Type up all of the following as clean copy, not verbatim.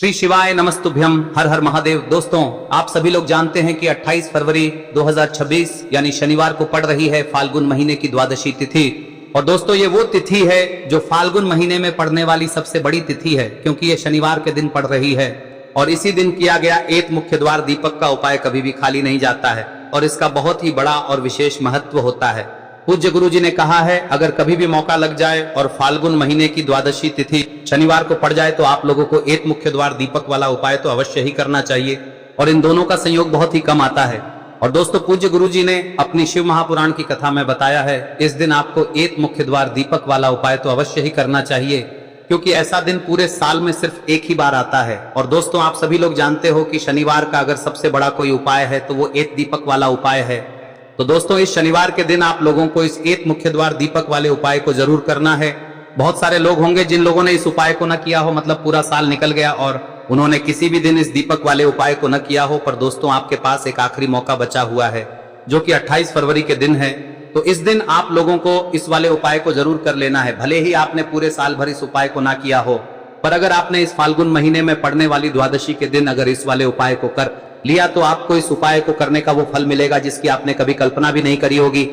श्री शिवाय नमस्तुभ्यम, हर हर महादेव। दोस्तों, आप सभी लोग जानते हैं कि 28 फरवरी 2026 यानी शनिवार को पड़ रही है फाल्गुन महीने की द्वादशी तिथि। और दोस्तों, ये वो तिथि है जो फाल्गुन महीने में पड़ने वाली सबसे बड़ी तिथि है, क्योंकि ये शनिवार के दिन पड़ रही है। और इसी दिन किया गया एक मुख्य द्वार दीपक का उपाय कभी भी खाली नहीं जाता है और इसका बहुत ही बड़ा और विशेष महत्व होता है। पूज्य गुरु जी ने कहा है, अगर कभी भी मौका लग जाए और फाल्गुन महीने की द्वादशी तिथि शनिवार को पड़ जाए तो आप लोगों को एक मुख्य द्वार दीपक वाला उपाय तो अवश्य ही करना चाहिए। और इन दोनों का संयोग बहुत ही कम आता है। और दोस्तों, पूज्य गुरु जी ने अपनी शिव महापुराण की कथा में बताया है, इस दिन आपको एक मुख्य द्वार दीपक वाला उपाय तो अवश्य ही करना चाहिए, क्योंकि ऐसा दिन पूरे साल में सिर्फ एक ही बार आता है। और दोस्तों, आप सभी लोग जानते हो कि शनिवार का अगर सबसे बड़ा कोई उपाय है तो वो एक दीपक वाला उपाय है। तो दोस्तों, इस शनिवार के दिन आप लोगों को इस एक मुख्य द्वार दीपक वाले उपाय को जरूर करना है। बहुत सारे लोग होंगे जिन लोगों ने इस उपाय को न किया हो, मतलब पूरा साल निकल गया और उन्होंने किसी भी दिन इस दीपक वाले उपाय को न किया हो। पर दोस्तों, आपके पास एक आखिरी मौका बचा हुआ है, जो कि 28 फरवरी के दिन है। तो इस दिन आप लोगों को इस वाले उपाय को जरूर कर लेना है। भले ही आपने पूरे साल भर इस उपाय को ना किया हो, पर अगर आपने इस फाल्गुन महीने में पड़ने वाली द्वादशी के दिन अगर इस वाले उपाय को कर लिया तो आपको इस उपाय को करने का वो फल मिलेगा जिसकी आपने कभी कल्पना भी नहीं करी होगी।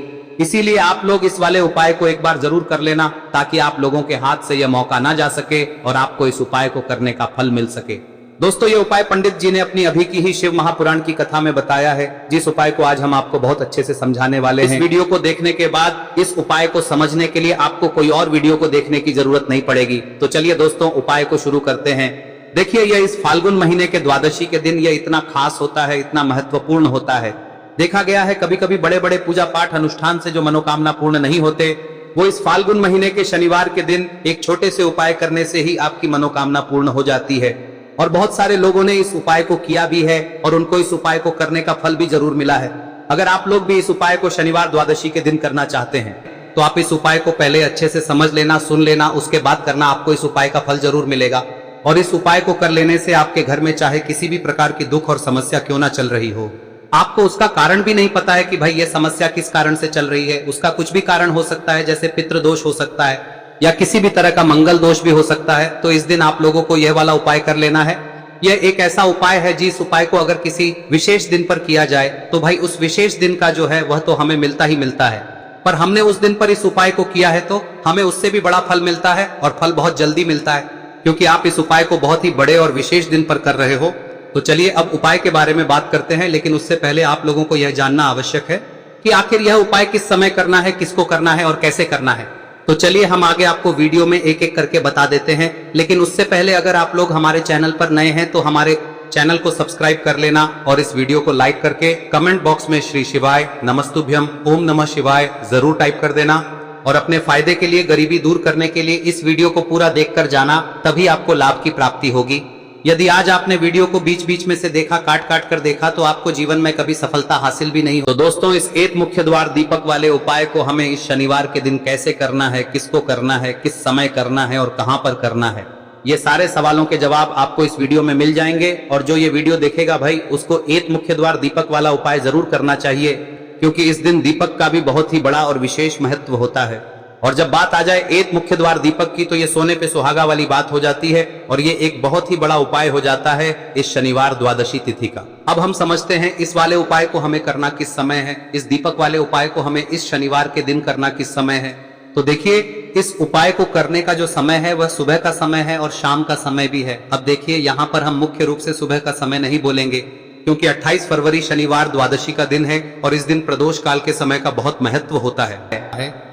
इसीलिए आप लोग इस वाले उपाय को एक बार जरूर कर लेना, ताकि आप लोगों के हाथ से यह मौका ना जा सके और आपको इस उपाय को करने का फल मिल सके। दोस्तों, ये उपाय पंडित जी ने अपनी अभी की ही शिव महापुराण की कथा में बताया है, जिस उपाय को आज हम आपको बहुत अच्छे से समझाने वाले हैं। इस वीडियो को देखने के बाद इस उपाय को समझने के लिए आपको कोई और वीडियो को देखने की जरूरत नहीं पड़ेगी। तो चलिए दोस्तों, उपाय को शुरू करते हैं। देखिए, यह इस फाल्गुन महीने के द्वादशी के दिन यह इतना खास होता है, इतना महत्वपूर्ण होता है। देखा गया है कभी कभी बड़े बड़े पूजा पाठ अनुष्ठान से जो मनोकामना पूर्ण नहीं होते, वो इस फाल्गुन महीने के शनिवार के दिन एक छोटे से उपाय करने से ही आपकी मनोकामना पूर्ण हो जाती है। और बहुत सारे लोगों ने इस उपाय को किया भी है और उनको इस उपाय को करने का फल भी जरूर मिला है। अगर आप लोग भी इस उपाय को शनिवार द्वादशी के दिन करना चाहते हैं तो आप इस उपाय को पहले अच्छे से समझ लेना, सुन लेना, उसके बाद करना। आपको इस उपाय का फल जरूर मिलेगा। और इस उपाय को कर लेने से आपके घर में चाहे किसी भी प्रकार की दुख और समस्या क्यों ना चल रही हो, आपको उसका कारण भी नहीं पता है कि भाई ये समस्या किस कारण से चल रही है, उसका कुछ भी कारण हो सकता है, जैसे पितृदोष हो सकता है या किसी भी तरह का मंगल दोष भी हो सकता है। तो इस दिन आप लोगों को यह वाला उपाय कर लेना है। यह एक ऐसा उपाय है जिस उपाय को अगर किसी विशेष दिन पर किया जाए तो भाई उस विशेष दिन का जो है वह तो हमें मिलता ही मिलता है। पर हमने उस दिन पर इस उपाय को किया है तो हमें उससे भी बड़ा फल मिलता है, और फल बहुत जल्दी मिलता है, क्योंकि आप इस उपाय को बहुत ही बड़े और विशेष दिन पर कर रहे हो। तो चलिए अब उपाय के बारे में बात करते हैं, लेकिन उससे पहले आप लोगों को यह जानना आवश्यक है कि आखिर यह उपाय किस समय करना है, किसको करना है और कैसे करना है। तो चलिए हम आगे आपको वीडियो में एक एक करके बता देते हैं। लेकिन उससे पहले अगर आप लोग हमारे चैनल पर नए हैं तो हमारे चैनल को सब्सक्राइब कर लेना और इस वीडियो को लाइक करके कमेंट बॉक्स में श्री शिवाय नमस्तुभ्यम ओम नमः शिवाय जरूर टाइप कर देना। और अपने फायदे के लिए, गरीबी दूर करने के लिए इस वीडियो को पूरा देखकर जाना, तभी आपको लाभ की प्राप्ति होगी। यदि आज आपने वीडियो को बीच बीच में से देखा, काट काट कर देखा, तो आपको जीवन में कभी सफलता हासिल भी नहीं हो। तो दोस्तों, इस एक मुख्य द्वार दीपक वाले उपाय को हमें इस शनिवार के दिन कैसे करना है, किसको करना है, किस समय करना है और कहां पर करना है, ये सारे सवालों के जवाब आपको इस वीडियो में मिल जाएंगे। और जो ये वीडियो देखेगा भाई, उसको एक मुख्य द्वार दीपक वाला उपाय जरूर करना चाहिए, क्योंकि इस दिन दीपक का भी बहुत ही बड़ा और विशेष महत्व होता है। और जब बात आ जाए एक मुख्य द्वार दीपक की, तो ये सोने पे सुहागा वाली बात हो जाती है और ये एक बहुत ही बड़ा उपाय हो जाता है इस शनिवार द्वादशी तिथि का। अब हम समझते हैं इस वाले उपाय को हमें करना किस समय है, इस दीपक वाले उपाय को हमें इस शनिवार के दिन करना किस समय है। तो देखिए, इस उपाय को करने का जो समय है वह सुबह का समय है और शाम का समय भी है। अब देखिए, यहाँ पर हम मुख्य रूप से सुबह का समय नहीं बोलेंगे, क्योंकि 28 फरवरी शनिवार द्वादशी का दिन है और इस दिन प्रदोष काल के समय का बहुत महत्व होता है।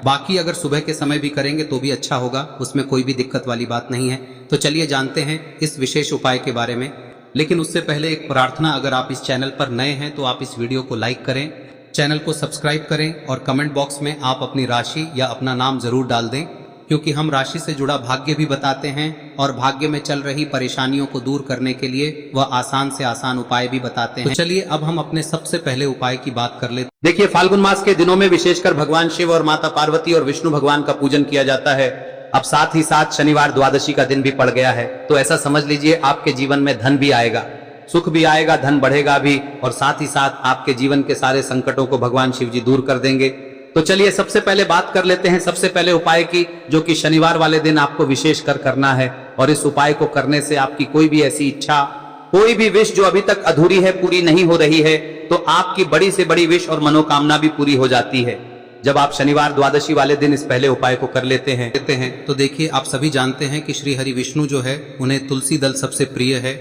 बाकी अगर सुबह के समय भी करेंगे तो भी अच्छा होगा, उसमें कोई भी दिक्कत वाली बात नहीं है। तो चलिए जानते हैं इस विशेष उपाय के बारे में। लेकिन उससे पहले एक प्रार्थना, अगर आप इस चैनल पर नए हैं तो आप इस वीडियो को लाइक करें, चैनल को सब्सक्राइब करें और कमेंट बॉक्स में आप अपनी राशि या अपना नाम जरूर डाल दें, क्योंकि हम राशि से जुड़ा भाग्य भी बताते हैं और भाग्य में चल रही परेशानियों को दूर करने के लिए वह आसान से आसान उपाय भी बताते हैं। तो चलिए अब हम अपने सबसे पहले उपाय की बात कर लेते हैं। देखिए, फाल्गुन मास के दिनों में विशेषकर भगवान शिव और माता पार्वती और विष्णु भगवान का पूजन किया जाता है। अब साथ ही साथ शनिवार द्वादशी का दिन भी पड़ गया है, तो ऐसा समझ लीजिए आपके जीवन में धन भी आएगा, सुख भी आएगा, धन बढ़ेगा भी, और साथ ही साथ आपके जीवन के सारे संकटों को भगवान शिव जी दूर कर देंगे। तो चलिए सबसे पहले बात कर लेते हैं सबसे पहले उपाय की, जो कि शनिवार वाले दिन आपको विशेष कर करना है। और इस उपाय को करने से आपकी कोई भी ऐसी इच्छा, कोई भी विश जो अभी तक अधूरी है, पूरी नहीं हो रही है, तो आपकी बड़ी से बड़ी विश और मनोकामना भी पूरी हो जाती है जब आप शनिवार द्वादशी वाले दिन इस पहले उपाय को कर लेते हैं। तो देखिए, आप सभी जानते हैं कि श्री हरि विष्णु जो है उन्हें तुलसी दल सबसे प्रिय है।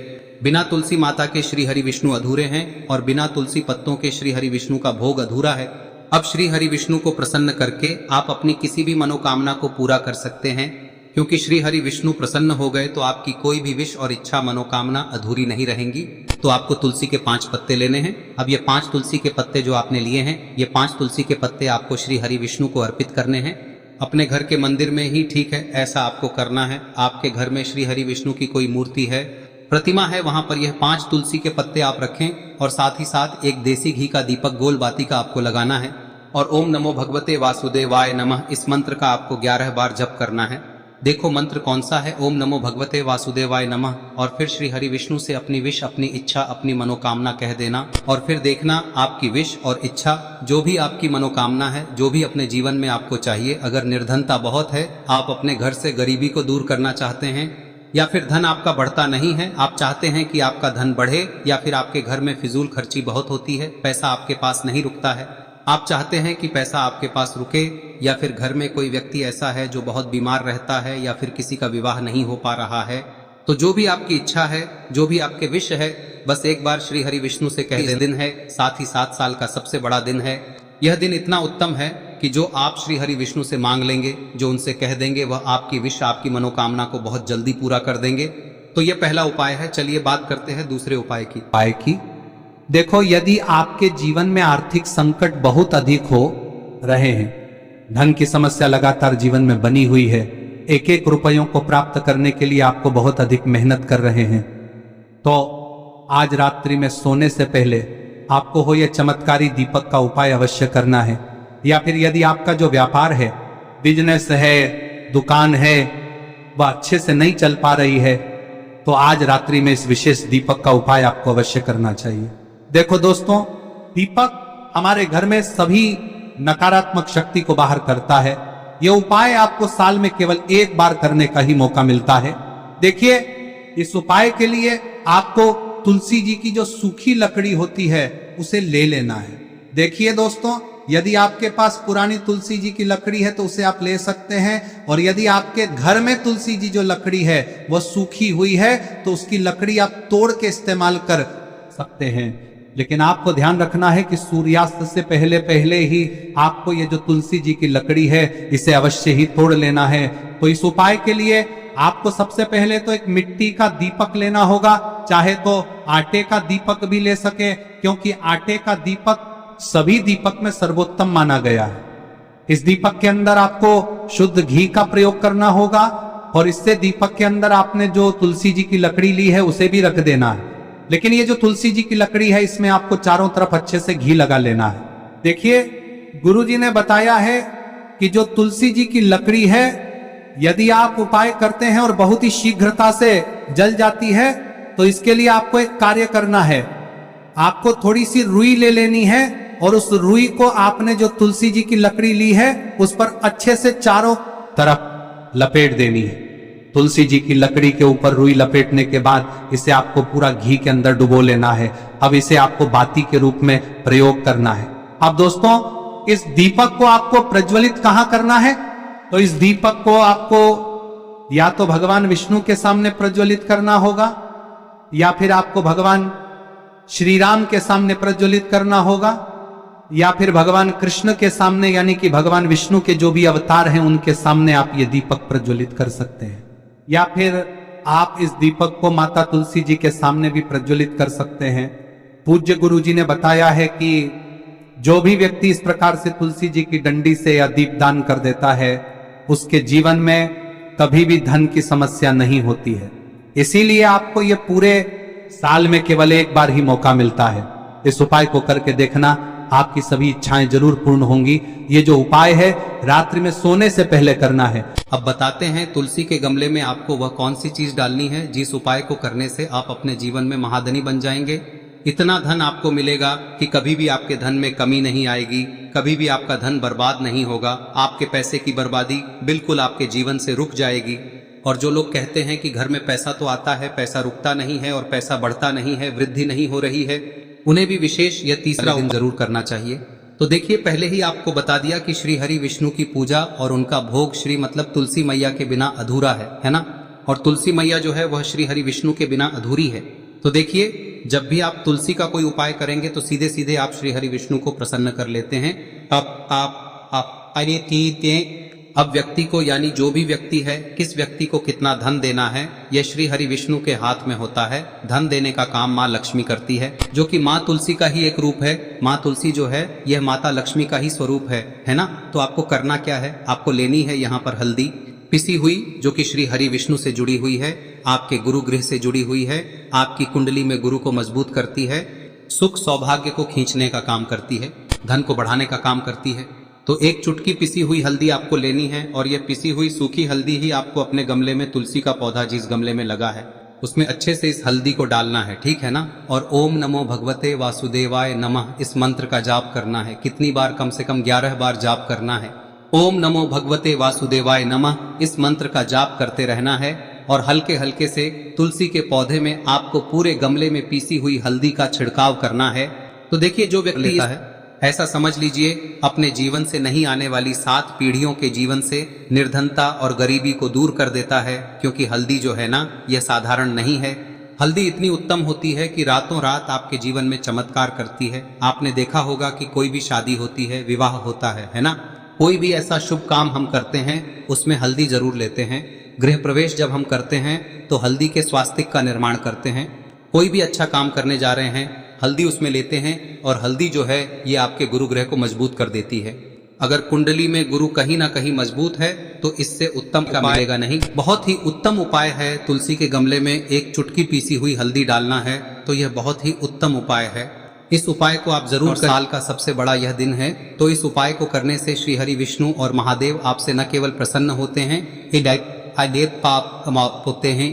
बिना तुलसी माता के श्री हरि विष्णु अधूरे हैं और बिना तुलसी पत्तों के श्री हरि विष्णु का भोग अधूरा है। अब श्री हरि विष्णु को प्रसन्न करके आप अपनी किसी भी मनोकामना को पूरा कर सकते हैं, क्योंकि श्री हरि विष्णु प्रसन्न हो गए तो आपकी कोई भी विश और इच्छा मनोकामना अधूरी नहीं रहेंगी। तो आपको तुलसी के 5 पत्ते लेने हैं। अब ये 5 तुलसी के पत्ते जो आपने लिए हैं, ये 5 तुलसी के पत्ते आपको श्री हरि विष्णु को अर्पित करने हैं। अपने घर के मंदिर में ही ठीक है, ऐसा आपको करना है। आपके घर में श्री हरि विष्णु की कोई मूर्ति है, प्रतिमा है, वहां पर यह 5 तुलसी के पत्ते आप रखें और साथ ही साथ एक देसी घी का दीपक गोल बाती का आपको लगाना है और ओम नमो भगवते वासुदेवाय नमः इस मंत्र का आपको 11 बार जप करना है। देखो मंत्र कौन सा है, ओम नमो भगवते वासुदेवाय नमः, और फिर श्री हरि विष्णु से अपनी विश, अपनी इच्छा, अपनी मनोकामना कह देना और फिर देखना आपकी विश और इच्छा, जो भी आपकी मनोकामना है, जो भी अपने जीवन में आपको चाहिए। अगर निर्धनता बहुत है, आप अपने घर से गरीबी को दूर करना चाहते हैं, या फिर धन आपका बढ़ता नहीं है, आप चाहते हैं कि आपका धन बढ़े, या फिर आपके घर में फिजूल खर्ची बहुत होती है, पैसा आपके पास नहीं रुकता है, आप चाहते हैं कि पैसा आपके पास रुके, या फिर घर में कोई व्यक्ति ऐसा है जो बहुत बीमार रहता है, या फिर किसी का विवाह नहीं हो पा रहा है, तो जो भी आपकी इच्छा है, जो भी आपके विश है, बस एक बार श्री हरि विष्णु से कह दें। दिन है, साथ ही 7 साल का सबसे बड़ा दिन है। यह दिन इतना उत्तम है कि जो आप श्री हरि विष्णु से मांग लेंगे, जो उनसे कह देंगे, वह आपकी विश, आपकी मनोकामना को बहुत जल्दी पूरा कर देंगे। तो यह पहला उपाय है। चलिए बात करते हैं दूसरे उपाय की। देखो, यदि आपके जीवन में आर्थिक संकट बहुत अधिक हो रहे हैं, धन की समस्या लगातार जीवन में बनी हुई है, एक एक रुपयों को प्राप्त करने के लिए आपको बहुत अधिक मेहनत कर रहे हैं, तो आज रात्रि में सोने से पहले आपको हो यह चमत्कारी दीपक का उपाय अवश्य करना है। या फिर यदि आपका जो व्यापार है, बिजनेस है, दुकान है, वह अच्छे से नहीं चल पा रही है, तो आज रात्रि में इस विशेष दीपक का उपाय आपको अवश्य करना चाहिए। देखो दोस्तों, दीपक हमारे घर में सभी नकारात्मक शक्ति को बाहर करता है। यह उपाय आपको साल में केवल एक बार करने का ही मौका मिलता है। देखिए, इस उपाय के लिए आपको तुलसी जी की जो सूखी लकड़ी होती है उसे ले लेना है। देखिए दोस्तों, यदि आपके पास पुरानी तुलसी जी की लकड़ी है तो उसे आप ले सकते हैं, और यदि आपके घर में तुलसी जी जो लकड़ी है वह सूखी हुई है तो उसकी लकड़ी आप तोड़ के इस्तेमाल कर सकते हैं। लेकिन आपको ध्यान रखना है कि सूर्यास्त से पहले पहले ही आपको ये जो तुलसी जी की लकड़ी है इसे अवश्य ही तोड़ लेना है। तो इस उपाय के लिए आपको सबसे पहले तो एक मिट्टी का दीपक लेना होगा, चाहे तो आटे का दीपक भी ले सके, क्योंकि आटे का दीपक सभी दीपक में सर्वोत्तम माना गया है। इस दीपक के अंदर आपको शुद्ध घी का प्रयोग करना होगा, और इससे दीपक के अंदर आपने जो तुलसी जी की लकड़ी ली है उसे भी रख देना है। लेकिन ये जो तुलसी जी की लकड़ी है, इसमें आपको चारों तरफ अच्छे से घी लगा लेना है। देखिए, गुरुजी ने बताया है कि जो तुलसी जी की लकड़ी है, यदि आप उपाय करते हैं और बहुत ही शीघ्रता से जल जाती है, तो इसके लिए आपको एक कार्य करना है। आपको थोड़ी सी रुई ले लेनी है और उस रुई को आपने जो तुलसी जी की लकड़ी ली है उस पर अच्छे से चारों तरफ लपेट देनी है। तुलसी जी की लकड़ी के ऊपर रुई लपेटने के बाद इसे आपको पूरा घी के अंदर डुबो लेना है। अब इसे आपको बाती के रूप में प्रयोग करना है। अब दोस्तों, इस दीपक को आपको प्रज्वलित कहां करना है? तो इस दीपक को आपको या तो भगवान विष्णु के सामने प्रज्वलित करना होगा, या फिर आपको भगवान श्री राम के सामने प्रज्वलित करना होगा, या फिर भगवान कृष्ण के सामने, यानी कि भगवान विष्णु के जो भी अवतार हैं उनके सामने आप ये दीपक प्रज्वलित कर सकते हैं। या फिर आप इस दीपक को माता तुलसी जी के सामने भी प्रज्वलित कर सकते हैं। पूज्य गुरु जी ने बताया है कि जो भी व्यक्ति इस प्रकार से तुलसी जी की डंडी से या दीपदान कर देता है, उसके जीवन में कभी भी धन की समस्या नहीं होती है। इसीलिए आपको ये पूरे साल में केवल एक बार ही मौका मिलता है। इस उपाय को करके देखना, आपकी सभी इच्छाएं जरूर पूर्ण होंगी। ये जो उपाय है रात्रि में सोने से पहले करना है। अब बताते हैं तुलसी के गमले में आपको वह कौन सी चीज डालनी है जिस उपाय को करने से आप अपने जीवन में महाधनी बन जाएंगे। इतना धन आपको मिलेगा कि कभी भी आपके धन में कमी नहीं आएगी, कभी भी आपका धन बर्बाद नहीं होगा। आपके पैसे की बर्बादी बिल्कुल आपके जीवन से रुक जाएगी। और जो लोग कहते हैं कि घर में पैसा तो आता है, पैसा रुकता नहीं है और पैसा बढ़ता नहीं है, वृद्धि नहीं हो रही है, उन्हें भी विशेष यह तीसरा दिन जरूर करना चाहिए। तो देखिए, पहले ही आपको बता दिया कि श्री हरि विष्णु की पूजा और उनका भोग श्री मतलब तुलसी मैया के बिना अधूरा है ना। और तुलसी मैया जो है वह श्री हरि विष्णु के बिना अधूरी है। तो देखिए, जब भी आप तुलसी का कोई उपाय करेंगे तो सीधे सीधे आप श्री हरि विष्णु को प्रसन्न कर लेते हैं। अब व्यक्ति को, यानी जो भी व्यक्ति है, किस व्यक्ति को कितना धन देना है, यह श्री हरि विष्णु के हाथ में होता है। धन देने का काम माँ लक्ष्मी करती है, जो कि माँ तुलसी का ही एक रूप है। माँ तुलसी जो है यह माता लक्ष्मी का ही स्वरूप है ना। तो आपको करना क्या है, आपको लेनी है यहाँ पर हल्दी पिसी हुई, जो कि श्री हरि विष्णु से जुड़ी हुई है, आपके गुरु गृह से जुड़ी हुई है, आपकी कुंडली में गुरु को मजबूत करती है, सुख सौभाग्य को खींचने का काम करती है, धन को बढ़ाने का काम करती है। तो एक चुटकी पिसी हुई हल्दी आपको लेनी है और यह पिसी हुई सूखी हल्दी ही आपको अपने गमले में, तुलसी का पौधा जिस गमले में लगा है उसमें अच्छे से इस हल्दी को डालना है, ठीक है ना। और ओम नमो भगवते वासुदेवाय नमः इस मंत्र का जाप करना है। कितनी बार? कम से कम 11 बार जाप करना है। ओम नमो भगवते वासुदेवाय नमः इस मंत्र का जाप करते रहना है और हल्के हल्के से तुलसी के पौधे में आपको पूरे गमले में पीसी हुई हल्दी का छिड़काव करना है। तो देखिए, जो व्यक्ति लेता है, ऐसा समझ लीजिए अपने जीवन से नहीं आने वाली 7 पीढ़ियों के जीवन से निर्धनता और गरीबी को दूर कर देता है। क्योंकि हल्दी जो है ना, यह साधारण नहीं है। हल्दी इतनी उत्तम होती है कि रातों रात आपके जीवन में चमत्कार करती है। आपने देखा होगा कि कोई भी शादी होती है, विवाह होता है ना, कोई भी ऐसा शुभ काम हम करते हैं उसमें हल्दी जरूर लेते हैं। गृह प्रवेश जब हम करते हैं तो हल्दी के स्वास्तिक का निर्माण करते हैं। कोई भी अच्छा काम करने जा रहे हैं, हल्दी उसमें लेते हैं और हल्दी जो है ये आपके गुरु ग्रह को मजबूत कर देती है। अगर कुंडली में गुरु कहीं ना कहीं मजबूत है तो इससे उत्तम का मिलेगा नहीं। बहुत ही उत्तम उपाय है, तुलसी के गमले में एक चुटकी पीसी हुई हल्दी डालना है, तो यह बहुत ही उत्तम उपाय है। इस उपाय को आप जरूर करें। साल का सबसे बड़ा यह दिन है, तो इस उपाय को करने से श्री हरि विष्णु और महादेव आपसे न केवल प्रसन्न होते हैं, पाप होते हैं,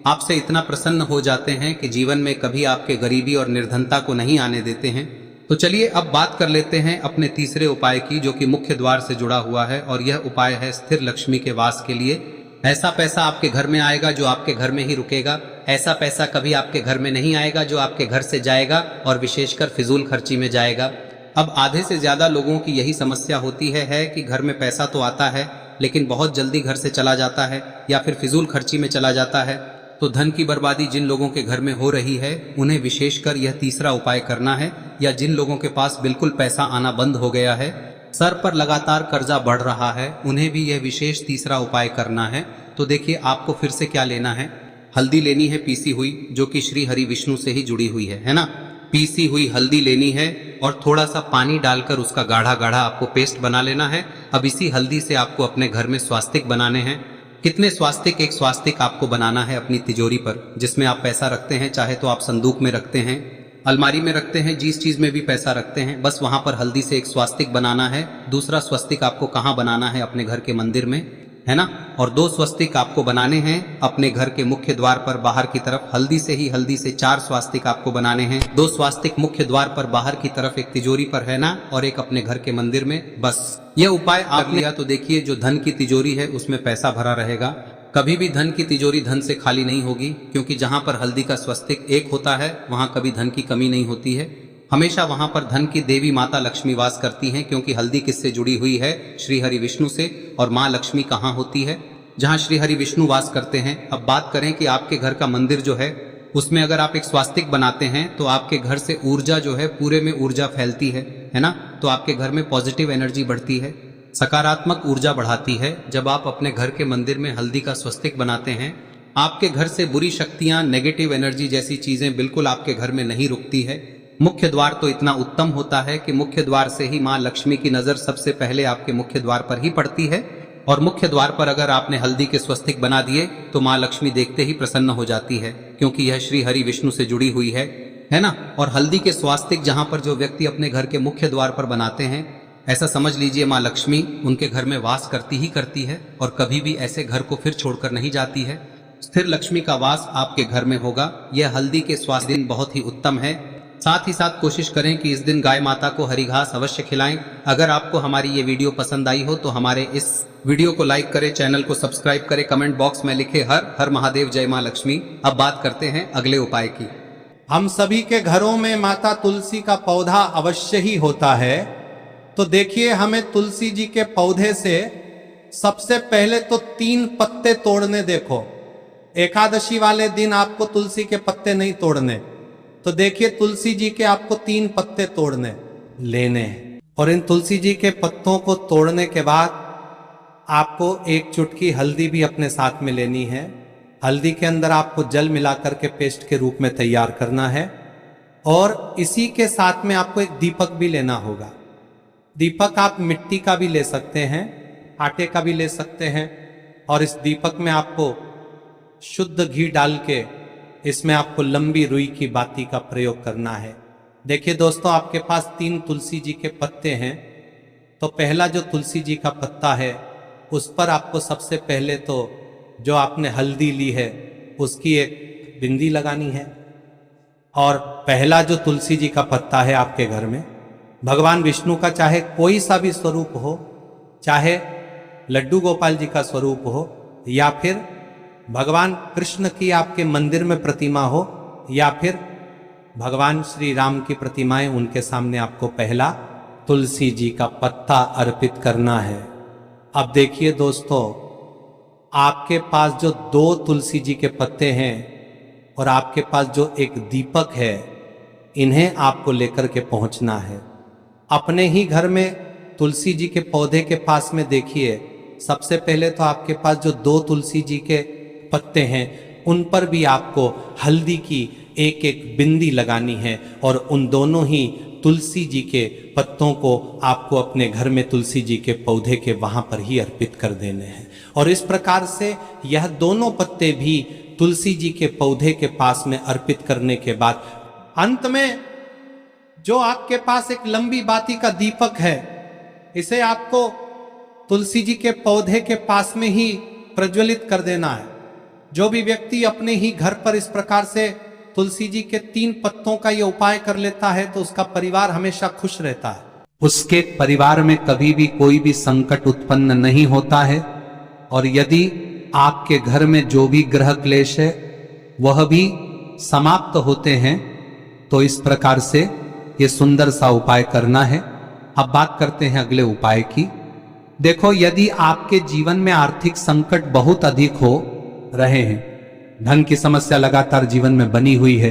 आपसे इतना प्रसन्न हो जाते हैं कि जीवन में कभी आपके गरीबी और निर्धनता को नहीं आने देते हैं। तो चलिए अब बात कर लेते हैं अपने तीसरे उपाय की, जो कि मुख्य द्वार से जुड़ा हुआ है। और यह उपाय है स्थिर लक्ष्मी के वास के लिए। ऐसा पैसा आपके घर में आएगा जो आपके घर में ही रुकेगा। ऐसा पैसा कभी आपके घर में नहीं आएगा जो आपके घर से जाएगा और विशेषकर फिजूल खर्ची में जाएगा। अब आधे से ज्यादा लोगों की यही समस्या होती है कि घर में पैसा तो आता है लेकिन बहुत जल्दी घर से चला जाता है या फिर फिजूल खर्ची में चला जाता है। तो धन की बर्बादी जिन लोगों के घर में हो रही है उन्हें विशेषकर यह तीसरा उपाय करना है। या जिन लोगों के पास बिल्कुल पैसा आना बंद हो गया है, सर पर लगातार कर्जा बढ़ रहा है, उन्हें भी यह विशेष तीसरा उपाय करना है। तो देखिए, आपको फिर से क्या लेना है, हल्दी लेनी है पीसी हुई, जो कि श्री हरि विष्णु से ही जुड़ी हुई है ना। पीसी हुई हल्दी लेनी है और थोड़ा सा पानी डालकर उसका गाढ़ा गाढ़ा आपको पेस्ट बना लेना है। अब इसी हल्दी से आपको अपने घर में स्वास्तिक बनाने हैं। कितने स्वास्तिक? एक स्वास्तिक आपको बनाना है अपनी तिजोरी पर, जिसमें आप पैसा रखते हैं। चाहे तो आप संदूक में रखते हैं, अलमारी में रखते हैं, जिस चीज में भी पैसा रखते हैं, बस वहां पर हल्दी से एक स्वास्तिक बनाना है। दूसरा स्वस्तिक आपको कहाँ बनाना है? अपने घर के मंदिर में, है ना। और 2 स्वस्तिक आपको बनाने हैं अपने घर के मुख्य द्वार पर बाहर की तरफ। हल्दी से 4 स्वास्तिक आपको बनाने हैं। 2 स्वास्तिक मुख्य द्वार पर बाहर की तरफ, एक तिजोरी पर, है ना, और एक अपने घर के मंदिर में। बस यह उपाय आप लिया तो देखिए, जो धन की तिजोरी है उसमें पैसा भरा रहेगा। कभी भी धन की तिजोरी धन से खाली नहीं होगी, क्योंकि जहां पर हल्दी का स्वस्तिक एक होता है वहां कभी धन की कमी नहीं होती है। हमेशा वहां पर धन की देवी माता लक्ष्मी वास करती हैं, क्योंकि हल्दी किससे जुड़ी हुई है? श्री हरि विष्णु से। और माँ लक्ष्मी कहाँ होती है? जहाँ श्री हरि विष्णु वास करते हैं। अब बात करें कि आपके घर का मंदिर जो है उसमें अगर आप एक स्वास्तिक बनाते हैं तो आपके घर से ऊर्जा जो है, पूरे में ऊर्जा फैलती है ना। तो आपके घर में पॉजिटिव एनर्जी बढ़ती है, सकारात्मक ऊर्जा बढ़ाती है। जब आप अपने घर के मंदिर में हल्दी का स्वस्तिक बनाते हैं, आपके घर से बुरी शक्तियां, नेगेटिव एनर्जी जैसी चीजें बिल्कुल आपके घर में नहीं रुकती है। मुख्य द्वार तो इतना उत्तम होता है कि मुख्य द्वार से ही माँ लक्ष्मी की नजर सबसे पहले आपके मुख्य द्वार पर ही पड़ती है। और मुख्य द्वार पर अगर आपने हल्दी के स्वस्तिक बना दिए तो माँ लक्ष्मी देखते ही प्रसन्न हो जाती है, क्योंकि यह श्री हरि विष्णु से जुड़ी हुई है ना। और हल्दी के स्वास्तिक जहां पर जो व्यक्ति अपने घर के मुख्य द्वार पर बनाते हैं, ऐसा समझ लीजिए माँ लक्ष्मी उनके घर में वास करती ही करती है और कभी भी ऐसे घर को फिर छोड़कर नहीं जाती है। स्थिर लक्ष्मी का वास आपके घर में होगा। यह हल्दी के स्वास्थ्य दिन बहुत ही उत्तम है। साथ ही साथ कोशिश करें कि इस दिन गाय माता को हरी घास अवश्य खिलाएं। अगर आपको हमारी ये वीडियो पसंद आई हो तो हमारे इस वीडियो को लाइक करें, चैनल को सब्सक्राइब करें, कमेंट बॉक्स में लिखे हर हर महादेव, जय मां लक्ष्मी। अब बात करते हैं अगले उपाय की। हम सभी के घरों में माता तुलसी का पौधा अवश्य ही होता है। तो देखिए, हमें तुलसी जी के पौधे से सबसे पहले तो 3 पत्ते तोड़ने। देखो, एकादशी वाले दिन आपको तुलसी के पत्ते नहीं तोड़ने, तो देखिए तुलसी जी के आपको 3 पत्ते तोड़ने लेने हैं। और इन तुलसी जी के पत्तों को तोड़ने के बाद आपको 1 चुटकी हल्दी भी अपने साथ में लेनी है। हल्दी के अंदर आपको जल मिलाकर के पेस्ट के रूप में तैयार करना है। और इसी के साथ में आपको एक दीपक भी लेना होगा। दीपक आप मिट्टी का भी ले सकते हैं, आटे का भी ले सकते हैं। और इस दीपक में आपको शुद्ध घी डाल के इसमें आपको लंबी रुई की बाती का प्रयोग करना है। देखिए दोस्तों, आपके पास 3 तुलसी जी के पत्ते हैं। तो पहला जो तुलसी जी का पत्ता है उस पर आपको सबसे पहले तो जो आपने हल्दी ली है उसकी एक बिंदी लगानी है। और पहला जो तुलसी जी का पत्ता है आपके घर में, भगवान विष्णु का चाहे कोई सा भी स्वरूप हो, चाहे लड्डू गोपाल जी का स्वरूप हो, या फिर भगवान कृष्ण की आपके मंदिर में प्रतिमा हो, या फिर भगवान श्री राम की प्रतिमाएं, उनके सामने आपको पहला तुलसी जी का पत्ता अर्पित करना है। अब देखिए दोस्तों, आपके पास जो 2 तुलसी जी के पत्ते हैं और आपके पास जो एक दीपक है, इन्हें आपको लेकर के पहुंचना है। अपने ही घर में तुलसी जी के पौधे के पास में देखिए, सबसे पहले तो आपके पास जो 2 तुलसी जी के पत्ते हैं उन पर भी आपको हल्दी की एक एक बिंदी लगानी है। और उन दोनों ही तुलसी जी के पत्तों को आपको अपने घर में तुलसी जी के पौधे के वहां पर ही अर्पित कर देने हैं। और इस प्रकार से यह दोनों पत्ते भी तुलसी जी के पौधे के पास में अर्पित करने के बाद अंत में जो आपके पास एक लंबी बाती का दीपक है, इसे आपको तुलसी जी के पौधे के पास में ही प्रज्वलित कर देना है। जो भी व्यक्ति अपने ही घर पर इस प्रकार से तुलसी जी के 3 पत्तों का ये उपाय कर लेता है तो उसका परिवार हमेशा खुश रहता है। उसके परिवार में कभी भी कोई भी संकट उत्पन्न नहीं होता है। और यदि आपके घर में जो भी ग्रह क्लेश है वह भी समाप्त होते हैं। तो इस प्रकार से ये सुंदर सा उपाय करना है। अब बात करते हैं अगले उपाय की। देखो, यदि आपके जीवन में आर्थिक संकट बहुत अधिक हो रहे हैं, धन की समस्या लगातार जीवन में बनी हुई है,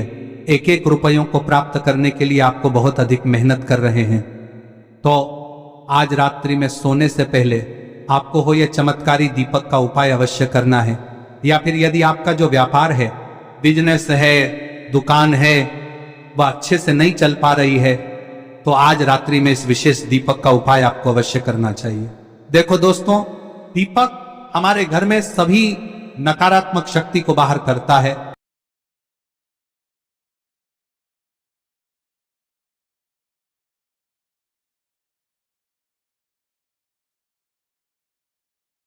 एक एक रुपयों को प्राप्त करने के लिए आपको बहुत अधिक मेहनत कर रहे हैं, तो आज रात्रि में सोने से पहले आपको हो यह चमत्कारी दीपक का उपाय अवश्य करना है। या फिर यदि आपका जो व्यापार है, बिजनेस है, दुकान है, वह अच्छे से नहीं चल पा रही है, तो आज रात्रि में इस विशेष दीपक का उपाय आपको अवश्य करना चाहिए। देखो दोस्तों, दीपक हमारे घर में सभी नकारात्मक शक्ति को बाहर करता है।